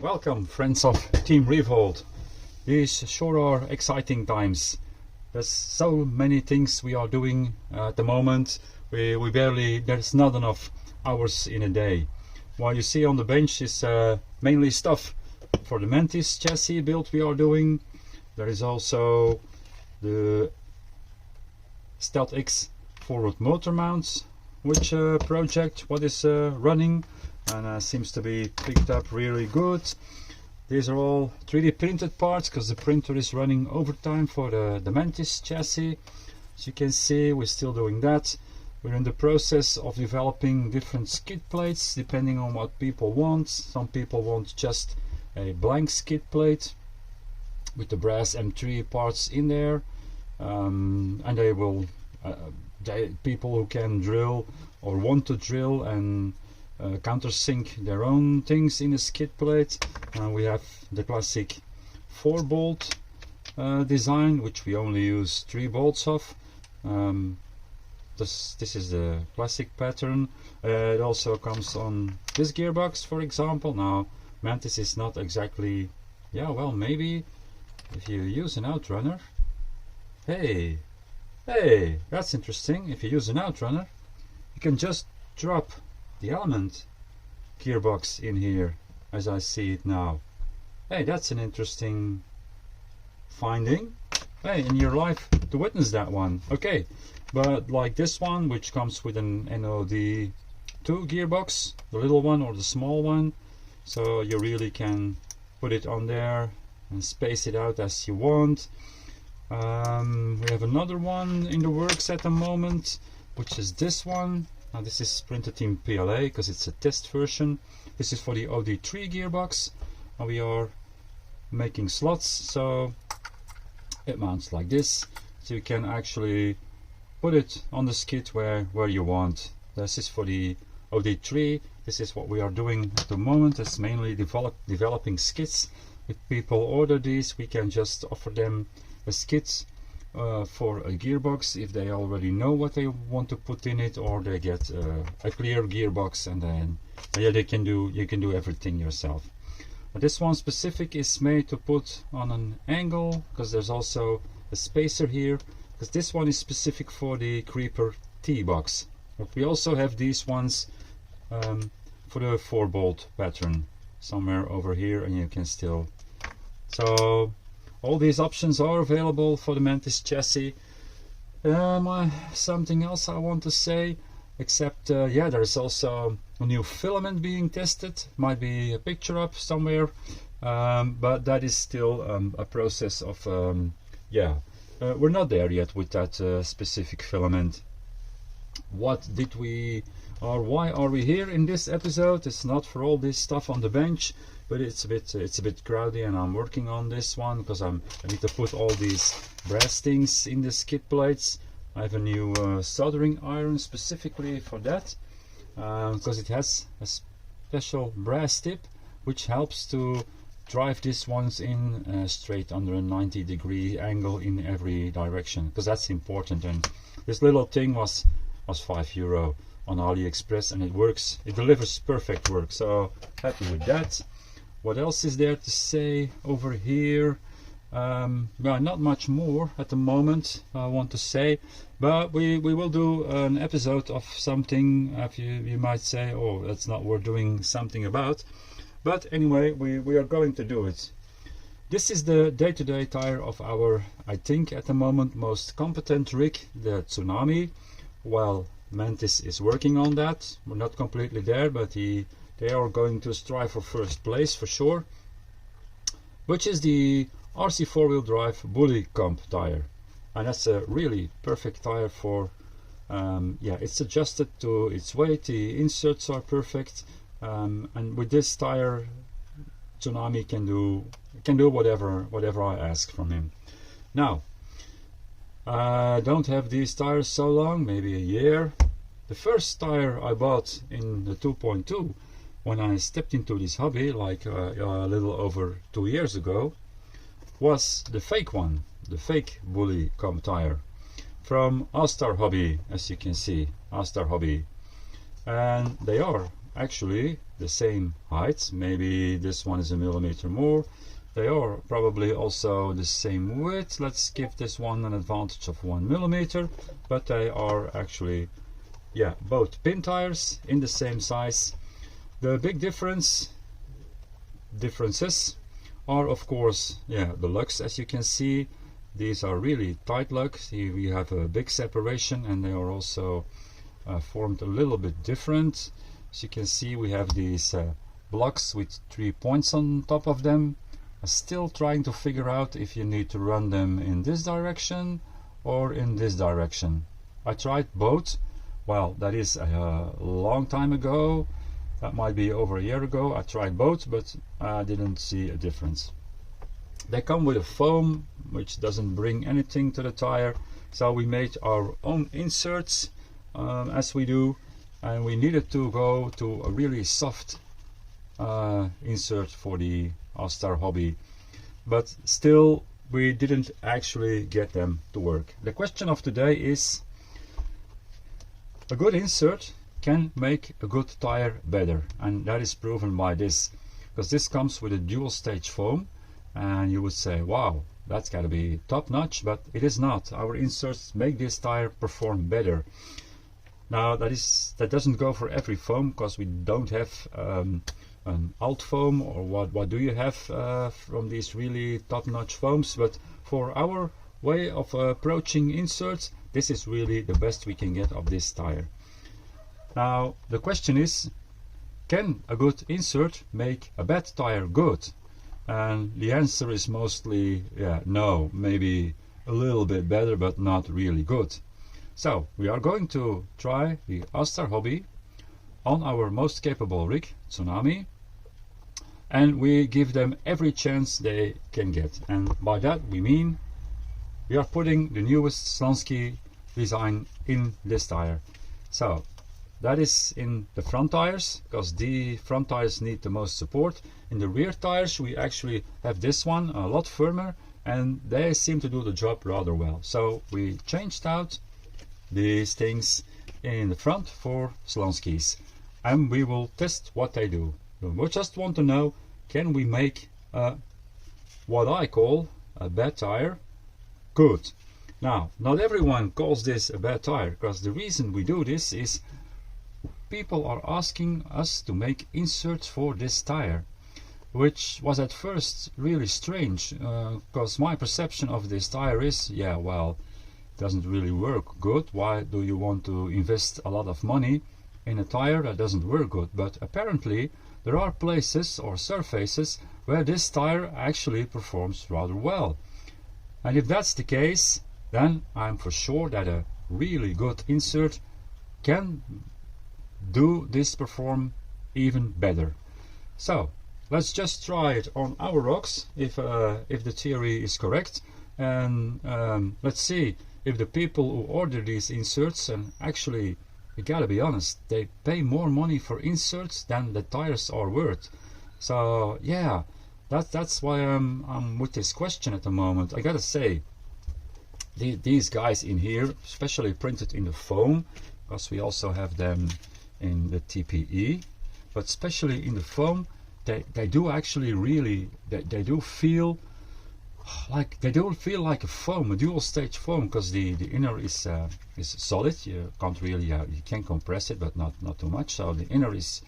Welcome, friends of Team ReVolt. These sure are exciting times. There's so many things we are doing at the moment. There's not enough hours in a day. What you see on the bench is mainly stuff for the Mantis chassis build we are doing. There is also the Stealth X forward motor mounts, which project what is running and seems to be picked up really good. These are all 3D printed parts because the printer is running overtime for the Mantis chassis. As you can see, we're still doing that. We're in the process of developing different skid plates depending on what people want. Some people want just a blank skid plate with the brass M3 parts in there, and they will people who can drill or want to drill and countersink their own things in a skid plate. We have the classic 4-bolt design, which we only use 3 bolts of. This is the classic pattern. It also comes on this gearbox, for example. Now Mantis is not exactly, yeah, well, maybe if you use an outrunner. Hey, that's interesting. If you use an outrunner, you can just drop the element gearbox in here as I see it now. Hey, that's an interesting finding. Hey, in your life to witness that one. Okay, but like this one, which comes with an NOD2 gearbox, the little one or the small one, so you really can put it on there and space it out as you want. We have another one in the works at the moment, which is this one. Now this is printed in PLA because it's a test version. This is for the OD3 gearbox, and we are making slots so it mounts like this, so you can actually put it on the skid where you want. This is for the OD3. This is what we are doing at the moment. It's mainly developing skids. If people order these, we can just offer them a skid for a gearbox if they already know what they want to put in it, or they get a clear gearbox, and then yeah, you can do everything yourself. But this one specific is made to put on an angle because there's also a spacer here, because this one is specific for the Creeper T-box. But we also have these ones for the 4-bolt pattern somewhere over here, and you can still, so all these options are available for the Mantis chassis. Something else I want to say, except yeah, there's also a new filament being tested. Might be a picture up somewhere, but that is still a process of yeah, we're not there yet with that specific filament. What did we, or why are we here in this episode? It's not for all this stuff on the bench, but it's a bit crowded, and I'm working on this one because I need to put all these brass things in the skid plates. I have a new soldering iron specifically for that, because it has a special brass tip which helps to drive these ones in straight under a 90-degree angle in every direction, because that's important. And this little thing was €5 on AliExpress, and it works. It delivers perfect work, so happy with that. What else is there to say over here? Well, not much more at the moment I want to say, but we will do an episode of something. You might say, oh, that's not worth doing something about, but anyway, we are going to do it. This is the day-to-day tire of our, I think at the moment, most competent rig, the Tsunami. Well, Mantis is working on that. We're not completely there, but they are going to strive for first place for sure, which is the RC4 drive Bully comp tire, and that's a really perfect tire for yeah, it's adjusted to its weight, the inserts are perfect, and with this tire Tsunami can do whatever I ask from him. Now I don't have these tires so long, maybe a year. The first tire I bought in the 2.2 when I stepped into this hobby, like a little over 2 years ago, was the fake one, the fake Bully comp tire from AustarHobby, as you can see, AustarHobby. And they are actually the same height. Maybe this one is a millimeter more. They are probably also the same width. Let's give this one an advantage of 1 millimeter, but they are actually, yeah, both pin tires in the same size. The big differences are, of course, yeah, the lugs. As you can see, these are really tight lugs. Here we have a big separation, and they are also formed a little bit different. As you can see, we have these blocks with 3 points on top of them. I'm still trying to figure out if you need to run them in this direction or in this direction. I tried both. Well, that is a long time ago. That might be over a year ago. I tried both, but I didn't see a difference. They come with a foam, which doesn't bring anything to the tire. So we made our own inserts, as we do, and we needed to go to a really soft insert for the AustarHobby, but still we didn't actually get them to work. The question of today is, a good insert can make a good tire better, and that is proven by this, because this comes with a dual stage foam, and you would say, wow, that's got to be top notch, but it is not. Our inserts make this tire perform better. Now that doesn't go for every foam, because we don't have an alt foam, or what do you have from these really top-notch foams, but for our way of approaching inserts, this is really the best we can get of this tire. Now the question is, can a good insert make a bad tire good? And the answer is mostly, yeah, no, maybe a little bit better, but not really good. So we are going to try the AustarHobby on our most capable rig, Tsunami, and we give them every chance they can get. And by that we mean we are putting the newest Slonski design in this tire. So that is in the front tires, because the front tires need the most support. In the rear tires we actually have this one a lot firmer, and they seem to do the job rather well. So we changed out these things in the front for Slonskis, and we will test what they do. We just want to know, can we make what I call a bad tire good? Now, not everyone calls this a bad tire, because the reason we do this is people are asking us to make inserts for this tire, which was at first really strange, because my perception of this tire is, yeah, well, it doesn't really work good. Why do you want to invest a lot of money in a tire that doesn't work good? But apparently there are places or surfaces where this tire actually performs rather well. And if that's the case, then I'm for sure that a really good insert can do this perform even better. So let's just try it on our rocks, if the theory is correct, and let's see if the people who order these inserts, and actually, you gotta be honest, they pay more money for inserts than the tires are worth. So yeah, that's why I'm with this question at the moment. I gotta say, these guys in here, especially printed in the foam, because we also have them in the TPE, but especially in the foam, they do actually really, they do feel like a foam, a dual stage foam, because the inner is solid. You can't really you can compress it, but not too much. So the inner is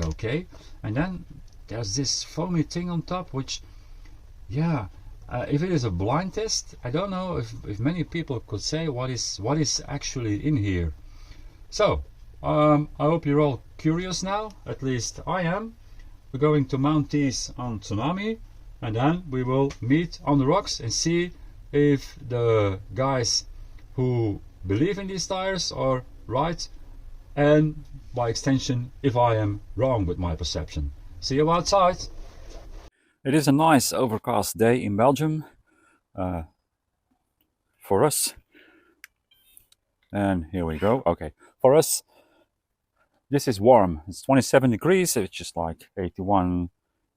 okay, and then there's this foamy thing on top, which, yeah, if it is a blind test, I don't know if many people could say what is actually in here. So I hope you're all curious now. At least I am. We're going to mount these on Tsunami, and then we will meet on the rocks and see if the guys who believe in these tires are right, and by extension if I am wrong with my perception. See you outside. It is a nice overcast day in Belgium for us, and here we go. Okay, for us this is warm. It's 27 degrees, which is like 81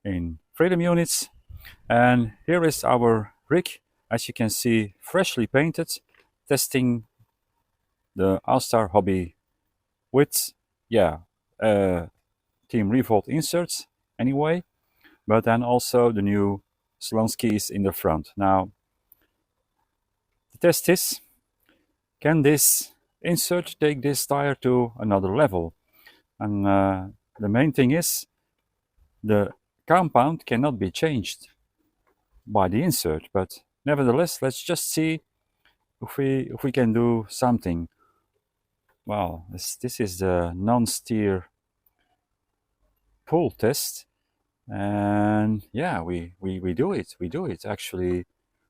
in freedom units. And here is our rig, as you can see, freshly painted, testing the AustarHobby with, yeah, Team ReVolt inserts anyway, but then also the new Slonskis in the front. Now, the test is, can this insert take this tire to another level? And the main thing is, the compound cannot be changed by the insert, but nevertheless, let's just see if we can do something. Well, this is the non-steer pull test, and yeah, we do it actually.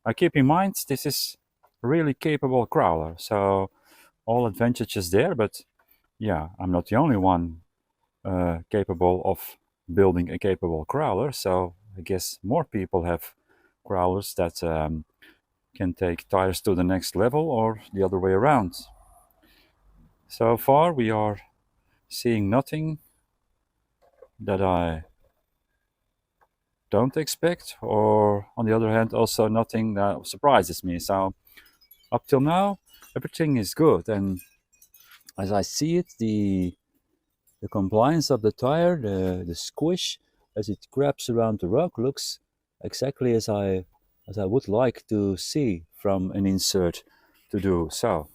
I keep in mind this is a really capable crawler, so all advantages there, but yeah, I'm not the only one capable of building a capable crawler, so I guess more people have crawlers that can take tires to the next level, or the other way around. So far we are seeing nothing that I don't expect, or on the other hand also nothing that surprises me. So up till now everything is good, and as I see it, the compliance of the tire, the squish as it grabs around the rock, looks exactly as I would like to see from an insert to do. So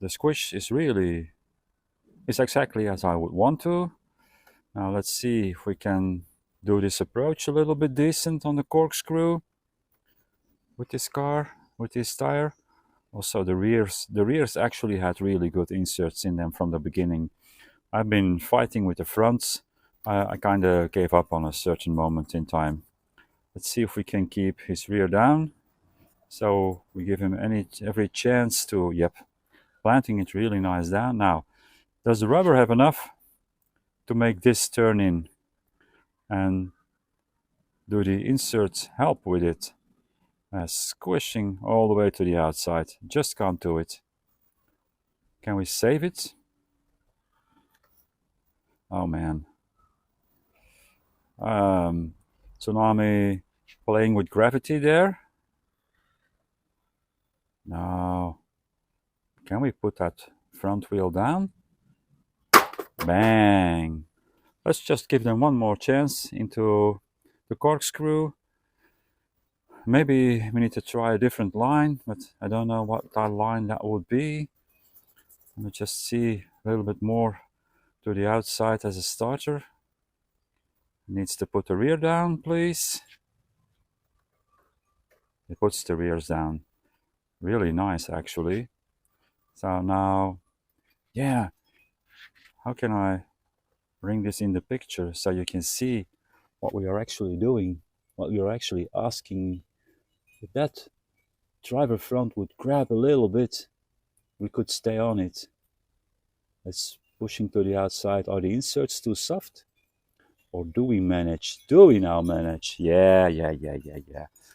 the squish is exactly as I would want to. Now let's see if we can do this approach a little bit decent on the corkscrew with this car, with this tire. Also the rears actually had really good inserts in them from the beginning. I've been fighting with the fronts. I kind of gave up on a certain moment in time. Let's see if we can keep his rear down. So we give him every chance to, yep, planting it really nice down. Now, does the rubber have enough to make this turn in? And do the inserts help with it? Squishing all the way to the outside. Just can't do it. Can we save it? Oh man. Tsunami playing with gravity there. No. Can we put that front wheel down? Bang. Let's just give them one more chance into the corkscrew. Maybe we need to try a different line, but I don't know what that line that would be. Let me just see a little bit more to the outside as a starter. Needs to put the rear down, please. It puts the rears down. Really nice, actually. So now, yeah, how can I bring this in the picture so you can see what we are actually doing, what we are actually asking? If that driver front would grab a little bit, we could stay on it. It's pushing to the outside. Are the inserts too soft? Or do we manage? Do we now manage? Yeah.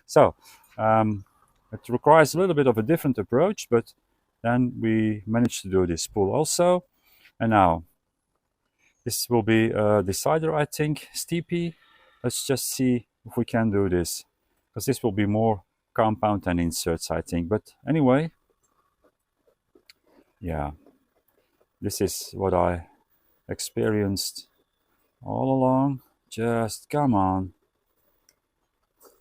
So, it requires a little bit of a different approach, but then we managed to do this pull also. And now, this will be a decider, I think, steepy. Let's just see if we can do this, because this will be more compound and inserts, I think. But anyway, yeah, this is what I experienced all along. Just come on.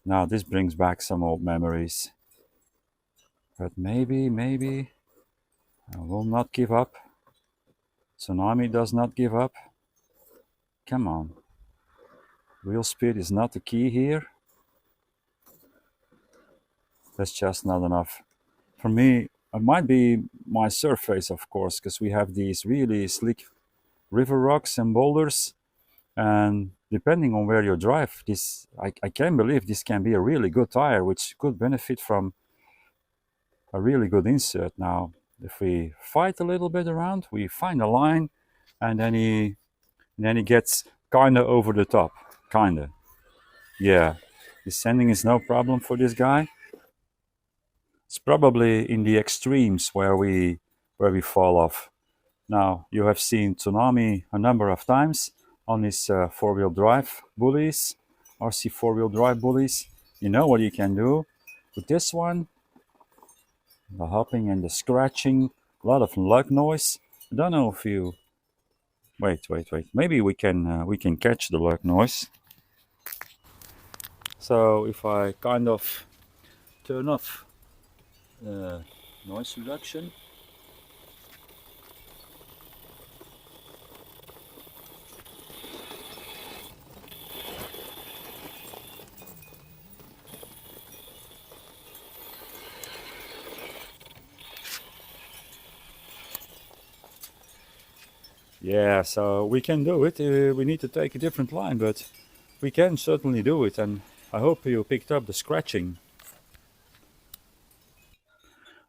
Now this brings back some old memories. But maybe I will not give up. Tsunami does not give up. Come on. Wheel speed is not the key here. That's just not enough. For me, it might be my surface, of course, because we have these really slick river rocks and boulders. And depending on where you drive, this I can't believe this can be a really good tire, which could benefit from a really good insert. Now, if we fight a little bit around, we find a line, and then he gets kind of over the top. Kind of. Yeah, descending is no problem for this guy. It's probably in the extremes where we fall off. Now, you have seen Tsunami a number of times on his four-wheel drive bullies, RC4 drive bullies. You know what you can do with this one. The hopping and the scratching, a lot of lug noise. I don't know if you Wait. Maybe we can catch the lurk noise. So if I kind of turn off noise reduction. Yeah, so we can do it. We need to take a different line, but we can certainly do it. And I hope you picked up the scratching.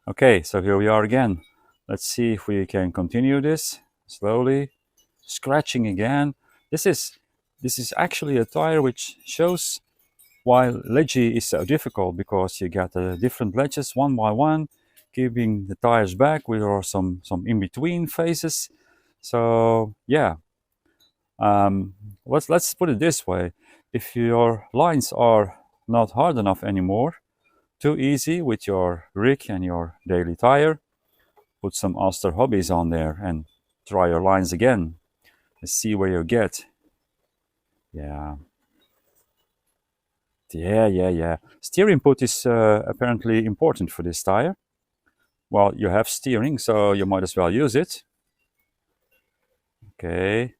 Okay, so here we are again. Let's see if we can continue this slowly. Scratching again. This is actually a tire which shows why ledgy is so difficult, because you get different ledges one by one, keeping the tires back. There are some in-between phases. So yeah, let's put it this way. If your lines are not hard enough anymore, too easy with your rig and your daily tire, put some AustarHobbies on there and try your lines again and see where you get. Yeah. Steer input is apparently important for this tire. Well, you have steering, so you might as well use it. Okay,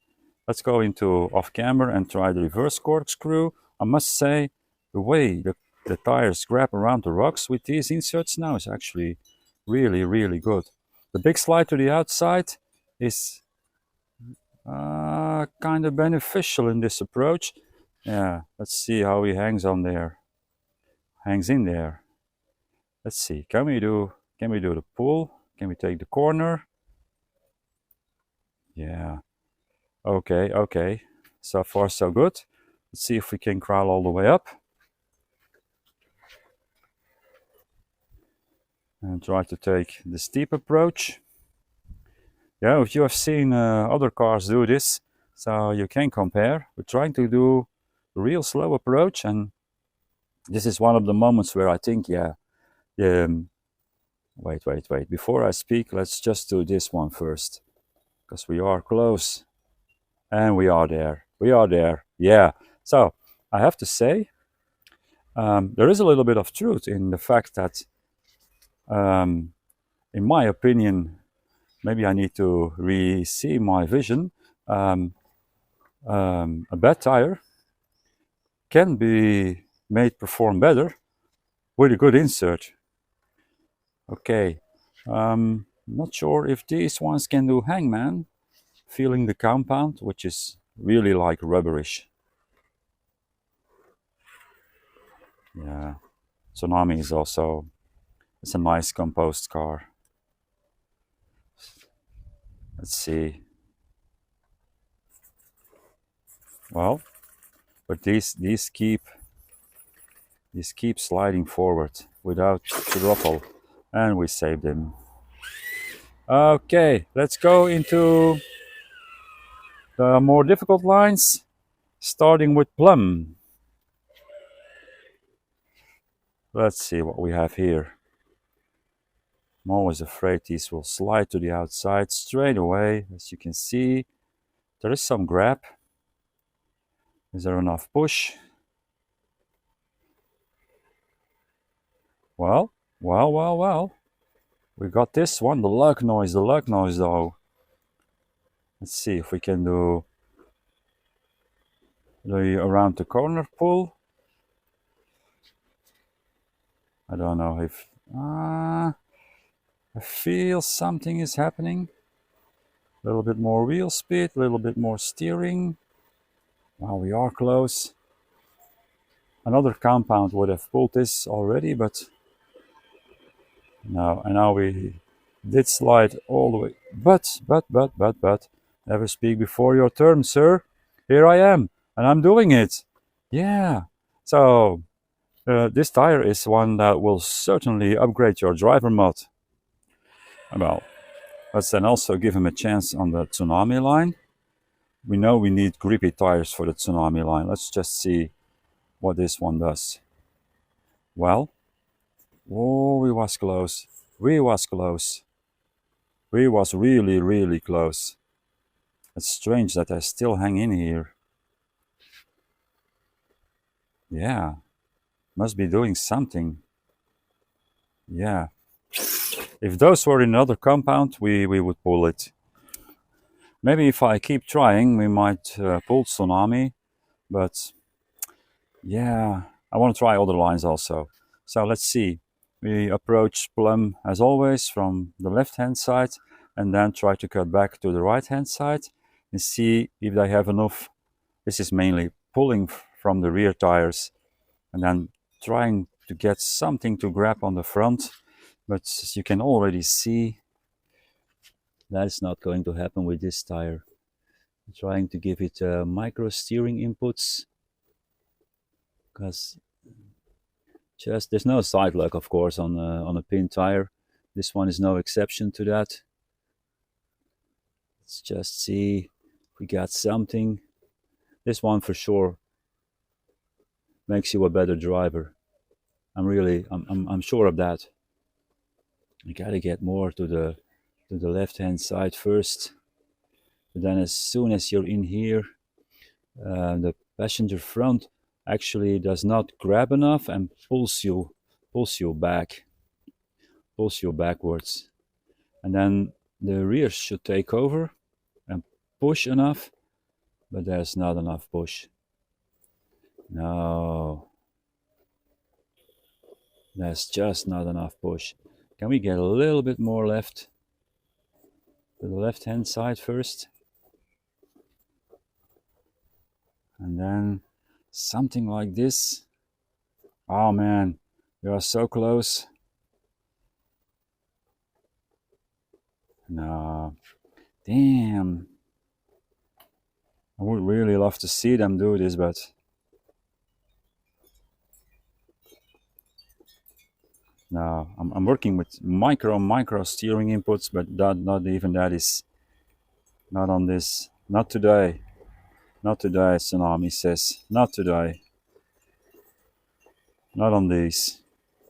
let's go into off-camber and try the reverse corkscrew. I must say, the way the tires grab around the rocks with these inserts now is actually really good. The big slide to the outside is kind of beneficial in this approach. Yeah, let's see how he hangs on there. Hangs in there. Let's see, can we do the pull? Can we take the corner? Yeah. Okay. So far so good. Let's see if we can crawl all the way up. And try to take the steep approach. Yeah, if you have seen other cars do this, so you can compare. We're trying to do a real slow approach, and this is one of the moments where I think, wait. Before I speak, let's just do this one first, because we are close. And we are there. Yeah. So I have to say, there is a little bit of truth in the fact that, in my opinion, maybe I need to re-see my vision. A bad tire can be made perform better with a good insert. Okay. Not sure if these ones can do hangman. Feeling the compound, which is really like rubberish. Yeah, Tsunami is also, it's a nice composed car. Let's see. Well, but these keep sliding forward without throttle, and we saved them. Okay, let's go into the more difficult lines, starting with plum. Let's see what we have here. I'm always afraid these will slide to the outside straight away. As you can see, there is some grab. Is there enough push? Well. We got this one, the lug noise though. Let's see if we can do the around the corner pull. I don't know if I feel something is happening. A little bit more wheel speed, a little bit more steering. Wow, we are close. Another compound would have pulled this already, but no. And now we did slide all the way. But, never speak before your turn, sir. Here I am, and I'm doing it. Yeah. So this tire is one that will certainly upgrade your driver mod. Well, let's then also give him a chance on the Tsunami line. We know we need grippy tires for the Tsunami line. Let's just see what this one does. Well, oh, we was close. We was really close. It's strange that I still hang in here. Yeah, must be doing something. Yeah. If those were in another compound, we would pull it. Maybe if I keep trying, we might pull Tsunami. But yeah, I want to try other lines also. So let's see. We approach Plum as always from the left-hand side and then try to cut back to the right-hand side and see if they have enough. This is mainly pulling from the rear tires and then trying to get something to grab on the front. But as you can already see, that's not going to happen with this tire. I'm trying to give it micro steering inputs because just there's no side lock, of course, on a pin tire. This one is no exception to that. Let's just see if we got something. This one for sure makes you a better driver. I'm sure of that. You gotta get more to the left-hand side first. But then as soon as you're in here, the passenger front actually does not grab enough and pulls you backwards. And then the rear should take over and push enough, but there's not enough push. No, there's just not enough push. Can we get a little bit more left to the left-hand side first? And then something like this. Oh man, we are so close. No, damn. I would really love to see them do this, but no, I'm working with micro steering inputs, but not even that is not on this. Not today. Not today, Tsunami says. Not today. Not on these.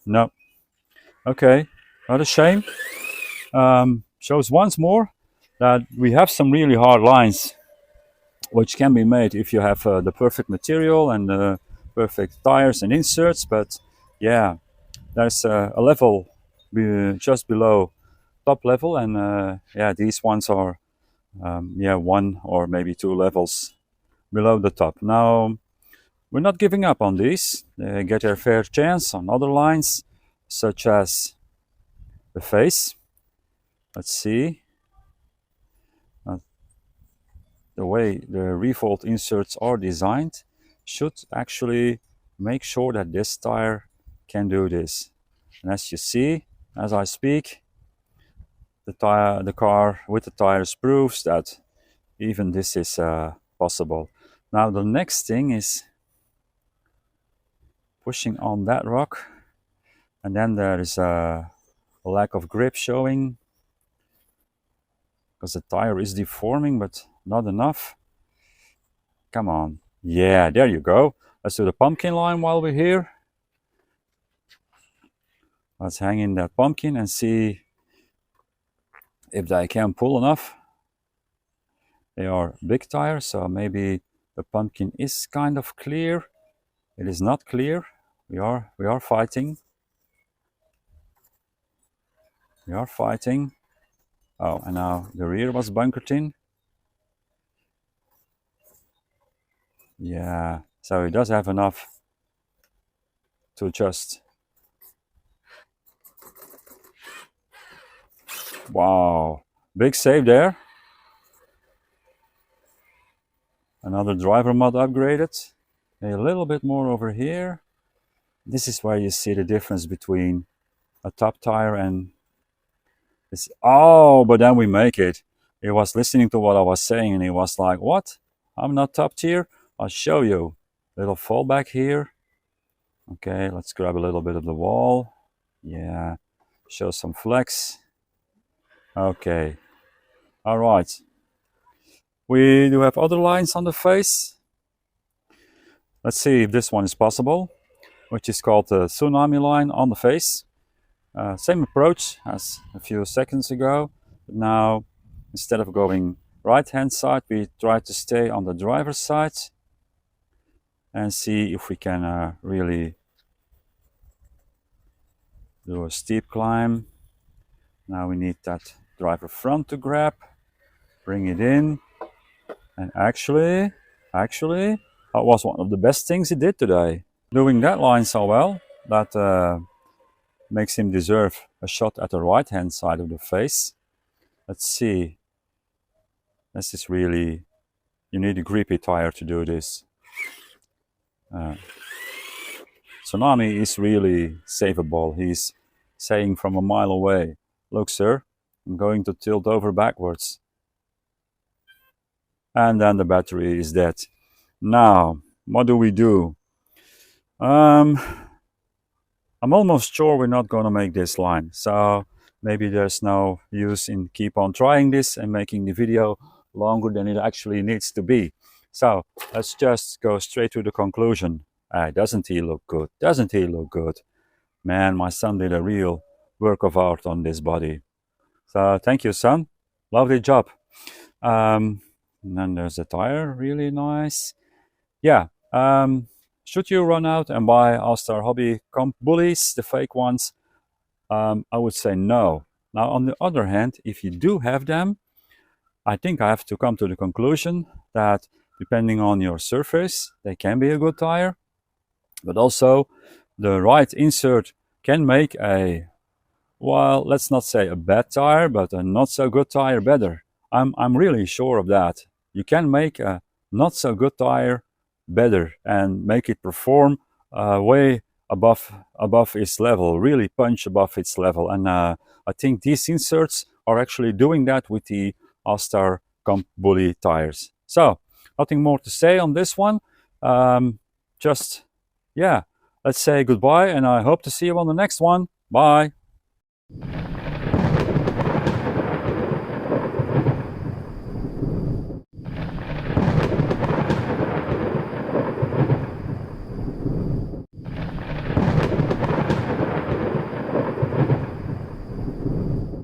No. Okay, not a shame. Shows once more that we have some really hard lines which can be made if you have the perfect material and the perfect tires and inserts. But yeah, there's a level just below top level, and yeah, these ones are yeah, 1 or maybe 2 levels below the top. Now we're not giving up on these. They get their fair chance on other lines, such as the face. Let's see. The way the ReVolt inserts are designed should actually make sure that this tire can do this. And as you see, as I speak, the car with the tires proves that even this is possible. Now the next thing is pushing on that rock, and then there is a lack of grip showing because the tire is deforming, but not enough. Come on. Yeah, there you go. Let's do the pumpkin line while we're here. Let's hang in that pumpkin and see if they can pull enough. They are big tires, so maybe the pumpkin is kind of clear. It is not clear. We are fighting. We are fighting. Oh, and now the rear was bunkered in. Yeah, so it does have enough to adjust. Wow, big save there. Another driver mod upgraded. A little bit more over here. This is where you see the difference between a top tire and this. Oh, but then we make it. He was listening to what I was saying and he was like, what? I'm not top tier? I'll show you. Little fallback here. Okay, let's grab a little bit of the wall. Yeah, show some flex. Okay, all right. We do have other lines on the face. Let's see if this one is possible, which is called the Tsunami line on the face. Same approach as a few seconds ago. But now, instead of going right hand side, we try to stay on the driver's side and see if we can really do a steep climb. Now we need that driver front to grab, bring it in, and actually, that was one of the best things he did today. Doing that line so well, that makes him deserve a shot at the right hand side of the face. Let's see. This is really, you need a grippy tire to do this. Tsunami is really savable. He's saying from a mile away, look sir, I'm going to tilt over backwards. And then the battery is dead. Now, what do we do? I'm almost sure we're not going to make this line. So maybe there's no use in keep on trying this and making the video longer than it actually needs to be. So let's just go straight to the conclusion. Doesn't he look good? Doesn't he look good? Man, my son did a real work of art on this body. So thank you, son. Lovely job. And then there's the tire, really nice. Yeah, should you run out and buy AustarHobby comp bullies, the fake ones? I would say no. Now, on the other hand, if you do have them, I think I have to come to the conclusion that depending on your surface, they can be a good tire. But also, the right insert can make a, well, let's not say a bad tire, but a not so good tire better. I'm really sure of that. You can make a not so good tire better and make it perform way above its level, really punch above its level. And I think these inserts are actually doing that with the Austar Comp Bully tires. So nothing more to say on this one. Just, yeah, let's say goodbye, and I hope to see you on the next one. Bye.